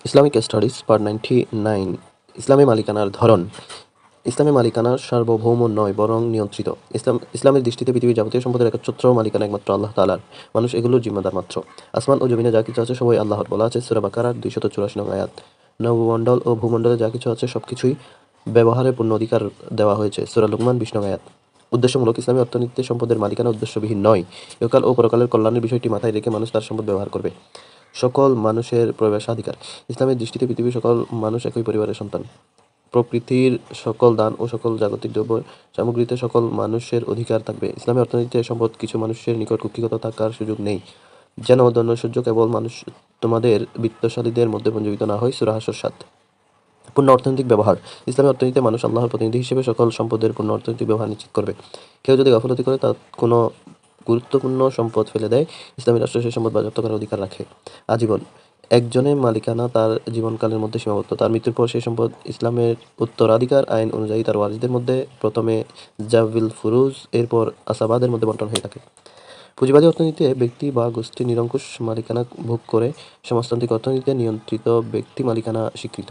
Islamic studies part 99। ইসলামী মালিকানার ধরন। ইসলামী মালিকানা সার্বভৌম নয়, বরং নিয়ন্ত্রিত। ইসলামের দৃষ্টিতে পৃথিবীর যাবতীয় সম্পদের একচ্ছত্র মালিকানা একমাত্র আল্লাহ তাআলার। মানুষ এগুলোর জিম্মাদার মাত্র। আসমান ও জমিনে যা কিছু আছে সবই আল্লাহর। বলা আছে সূরা বাকারার 284 নং আয়াত। নবমণ্ডল ও ভূমণ্ডলে যা কিছু আছে সবকিছুই ব্যবহারের পূর্ণ অধিকার দেওয়া হয়েছে, সূরা লুকমান 20 নং আয়াত। উদ্দেশ্যমূলক। ইসলামী অর্থনীতিতে সম্পদের মালিকানা উদ্দেশ্যবিহীন নয়। ইহকাল ও পরকালের কল্যাণের বিষয়টি মাথায় রেখে মানুষ তার সম্পদ ব্যবহার করবে। সকল মানুষের প্রবেশাধিকার। ইসলামের দৃষ্টিতে পৃথিবীর সকল মানুষ একই পরিবারের সন্তান। প্রকৃতির সকল দান ও সকল জাগতিক দ্রব্য সামগ্রীতে সকল মানুষের অধিকার থাকবে। ইসলামী অর্থনীতিতে সম্পদ কিছু মানুষের নিকট কুক্ষিগত থাকার সুযোগ নেই, যেন ধনৈশ্বর্য কেবল তোমাদের বিত্তশালীদের মধ্যে পুঞ্জীভূত না হয়, সূরা হাশর 7। পূর্ণ অর্থনৈতিক ব্যবহার। ইসলামী অর্থনীতিতে মানুষ আল্লাহর প্রতিনিধি হিসেবে সকল সম্পদের পূর্ণ অর্থনৈতিক ব্যবহার নিশ্চিত করবে। কেউ যদি গাফলতি করে তার কোনো গুরুত্বপূর্ণ সম্পদ ফেলে দেয়, ইসলামী রাষ্ট্র সেই সম্পদ বাজেয়াপ্ত করার অধিকার রাখে। আজীবন। একজনের মালিকানা তার জীবনকালের মধ্যে সীমাবদ্ধ। তার মৃত্যুর পর সেই সম্পদ ইসলামের উত্তরাধিকার আইন অনুযায়ী তার ওয়ারিসদের মধ্যে প্রথমে জাওয়িল ফুরুজ, এরপর আসাবাদের মধ্যে বণ্টন হয়ে থাকে। পুঁজিবাদী অর্থনীতিতে ব্যক্তি বা গোষ্ঠী নিরঙ্কুশ মালিকানা ভোগ করে। সমাজতান্ত্রিক অর্থনীতিতে নিয়ন্ত্রিত ব্যক্তি মালিকানা স্বীকৃত।